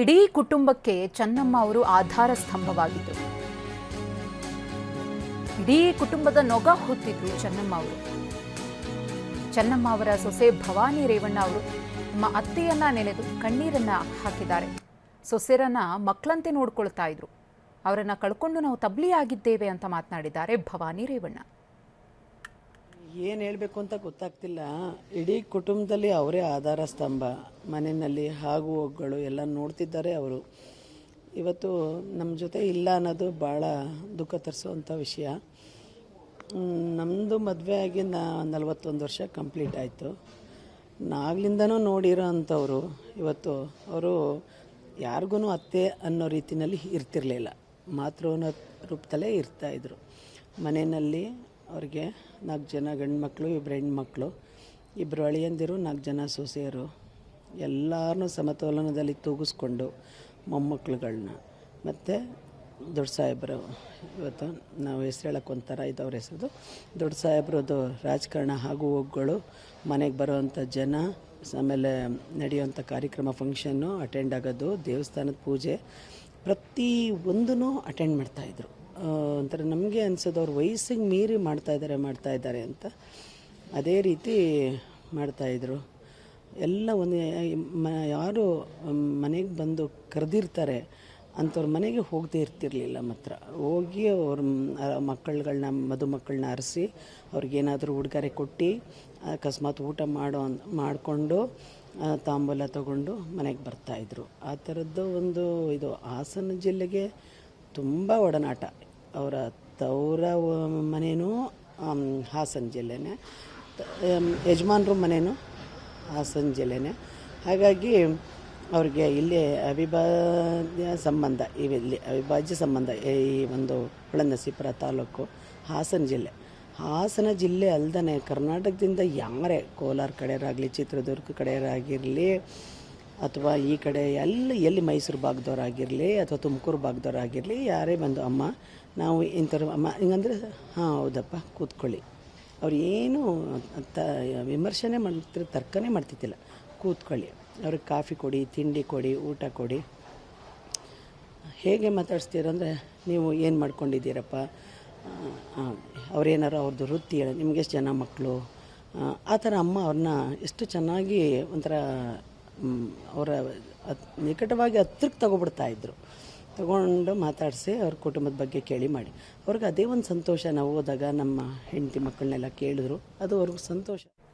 ಇಡೀ ಕುಟುಂಬಕ್ಕೆ ಚೆನ್ನಮ್ಮ ಅವರು ಆಧಾರ ಸ್ತಂಭವಾಗಿದ್ದರು. ಇಡೀ ಕುಟುಂಬದ ನೊಗ ಹೊತ್ತಿದ್ರು ಚೆನ್ನಮ್ಮ ಅವರು. ಚೆನ್ನಮ್ಮ ಅವರ ಸೊಸೆ ಭವಾನಿ ರೇವಣ್ಣ ಅವರು ತಮ್ಮ ಅತ್ತೆಯನ್ನ ನೆನೆದು ಕಣ್ಣೀರನ್ನ ಹಾಕಿದ್ದಾರೆ. ಸೊಸೆರನ್ನ ಮಕ್ಕಳಂತೆ ನೋಡ್ಕೊಳ್ತಾ ಇದ್ರು. ಅವರನ್ನ ಕಳ್ಕೊಂಡು ನಾವು ತಬ್ಲಿಯಾಗಿದ್ದೇವೆ ಅಂತ ಮಾತನಾಡಿದ್ದಾರೆ ಭವಾನಿ ರೇವಣ್ಣ. ಏನು ಹೇಳಬೇಕು ಅಂತ ಗೊತ್ತಾಗ್ತಿಲ್ಲ. ಇಡೀ ಕುಟುಂಬದಲ್ಲಿ ಅವರೇ ಆಧಾರ ಸ್ತಂಭ. ಮನೆಯಲ್ಲಿ ಹಾಗೂ ಹೋಗುಗಳು ಎಲ್ಲ ನೋಡ್ತಿದ್ದಾರೆ ಅವರು. ಇವತ್ತು ನಮ್ಮ ಜೊತೆ ಇಲ್ಲ ಅನ್ನೋದು ಭಾಳ ದುಃಖ ತರಿಸುವಂಥ ವಿಷಯ. ನಮ್ಮದು ಮದುವೆ ಆಗಿ 41 ವರ್ಷ ಕಂಪ್ಲೀಟ್ ಆಯಿತು. ನಾಗ್ಲಿಂದನೂ ನೋಡಿರೋ ಅಂಥವ್ರು ಇವತ್ತು ಅವರು ಯಾರಿಗೂ ಅತ್ತೆ ಅನ್ನೋ ರೀತಿಯಲ್ಲಿ ಇರ್ತಿರಲಿಲ್ಲ. ಮಾತೃನ ರೂಪದಲ್ಲೇ ಇರ್ತಾಯಿದ್ರು. ಮನೆಯಲ್ಲಿ ಅವ್ರಿಗೆ 4 ಜನ ಗಂಡು ಮಕ್ಕಳು, 2 ಹೆಣ್ಮಕ್ಳು, 2 ಅಳಿಯಂದಿರು, 4 ಜನ ಸೊಸೆಯರು, ಎಲ್ಲರನ್ನೂ ಸಮತೋಲನದಲ್ಲಿ ತೂಗಿಸ್ಕೊಂಡು ಮೊಮ್ಮಕ್ಕಳುಗಳನ್ನ ಮತ್ತು ದೊಡ್ಡ ಸಾಹೇಬರು. ಇವತ್ತು ನಾವು ಹೆಸ್ರು ಹೇಳೋಕ್ಕೆ ಒಂಥರ ಇದ್ದವ್ರ ಹೆಸರು. ದೊಡ್ಡ ಸಾಹೇಬ್ರದ್ದು ರಾಜಕಾರಣ ಹಾಗೂ ಹೋಗುಗಳು, ಮನೆಗೆ ಬರೋವಂಥ ಜನ, ಆಮೇಲೆ ನಡೆಯುವಂಥ ಕಾರ್ಯಕ್ರಮ, ಫಂಕ್ಷನ್ನು ಅಟೆಂಡ್ ಆಗೋದು, ದೇವಸ್ಥಾನದ ಪೂಜೆ, ಪ್ರತಿ ಒಂದೂ ಅಟೆಂಡ್ ಮಾಡ್ತಾಯಿದ್ರು. ಒಂಥರ ನಮಗೆ ಅನಿಸೋದು ಅವ್ರ ವಯಸ್ಸಿಗೆ ಮೀರಿ ಮಾಡ್ತಾಯಿದ್ದಾರೆ ಅಂತ. ಅದೇ ರೀತಿ ಮಾಡ್ತಾಯಿದ್ರು. ಎಲ್ಲ ಒಂದು ಯಾರು ಮನೆಗೆ ಬಂದು ಕರೆದಿರ್ತಾರೆ ಅಂಥವ್ರ ಮನೆಗೆ ಹೋಗದೇ ಇರ್ತಿರಲಿಲ್ಲ. ಮಾತ್ರ ಹೋಗಿ ಅವ್ರ ಮಕ್ಕಳುಗಳನ್ನ, ಮದುಮಕ್ಕಳನ್ನ ಅರಸಿ ಅವ್ರಿಗೇನಾದರೂ ಉಡುಗೊರೆ ಕೊಟ್ಟು ಅಕಸ್ಮಾತ್ ಊಟ ಮಾಡಿಕೊಂಡು ತಾಂಬೂಲ ತಗೊಂಡು ಮನೆಗೆ ಬರ್ತಾಯಿದ್ರು. ಆ ಥರದ್ದು ಒಂದು ಇದು ಹಾಸನ ಜಿಲ್ಲೆಗೆ ತುಂಬ ಒಡನಾಟ. ಅವರ ತವರ ಮನೆಯೂ ಹಾಸನ ಜಿಲ್ಲೆನೇ, ಯಜಮಾನ್ರ ಮನೆಯೂ ಹಾಸನ ಜಿಲ್ಲೆನೇ. ಹಾಗಾಗಿ ಅವ್ರಿಗೆ ಇಲ್ಲಿ ಅವಿಭಾಜ್ಯ ಸಂಬಂಧ ಈ ಒಂದು ಹೊಳೆನರಸೀಪುರ ತಾಲೂಕು ಹಾಸನ ಜಿಲ್ಲೆ. ಹಾಸನ ಜಿಲ್ಲೆ ಅಲ್ಲದೇ ಕರ್ನಾಟಕದಿಂದ ಯಾರೇ ಕೋಲಾರ ಕಡೆಯವರಾಗಲಿ, ಚಿತ್ರದುರ್ಗ ಕಡೆಯವರಾಗಿರಲಿ, ಅಥವಾ ಈ ಕಡೆ ಎಲ್ಲಿ ಮೈಸೂರು ಭಾಗದವರಾಗಿರಲಿ ಅಥವಾ ತುಮಕೂರು ಭಾಗದವರಾಗಿರಲಿ, ಯಾರೇ ಬಂದು ಅಮ್ಮ ನಾವು ಇಂಥವ್ರು ಅಮ್ಮ ಹಿಂಗಂದ್ರೆ ಹಾಂ ಹೌದಪ್ಪ ಕೂತ್ಕೊಳ್ಳಿ. ಅವ್ರು ಏನು ವಿಮರ್ಶನೆ ಮಾಡ್ತಿರೋ ತರ್ಕನೇ ಮಾಡ್ತಿದ್ದಿಲ್ಲ. ಕೂತ್ಕೊಳ್ಳಿ, ಅವ್ರಿಗೆ ಕಾಫಿ ಕೊಡಿ, ತಿಂಡಿ ಕೊಡಿ, ಊಟ ಕೊಡಿ. ಹೇಗೆ ಮಾತಾಡಿಸ್ತೀರಂದರೆ ನೀವು ಏನು ಮಾಡ್ಕೊಂಡಿದ್ದೀರಪ್ಪ, ಅವ್ರೇನಾರು ಅವ್ರದ್ದು ವೃತ್ತಿ ಹೇಳಿ, ನಿಮ್ಗೆ ಎಷ್ಟು ಜನ ಮಕ್ಕಳು, ಆ ಥರ ಅಮ್ಮ ಅವ್ರನ್ನ ಎಷ್ಟು ಚೆನ್ನಾಗಿ ಒಂಥರ ಅವರ ನಿಕಟವಾಗಿ ಹತ್ರಕ್ಕೆ ತಗೊಬಿಡ್ತಾಯಿದ್ರು. ತಗೊಂಡು ಮಾತಾಡಿಸಿ ಅವ್ರ ಕುಟುಂಬದ ಬಗ್ಗೆ ಕೇಳಿ ಮಾಡಿ ಅವ್ರಿಗೆ ಅದೇ ಒಂದು ಸಂತೋಷ. ನಾವು ಹೋದಾಗ ನಮ್ಮ ಹೆಂಡತಿ ಮಕ್ಕಳನ್ನೆಲ್ಲ ಕೇಳಿದ್ರು, ಅದು ಅವ್ರಿಗೆ ಸಂತೋಷ.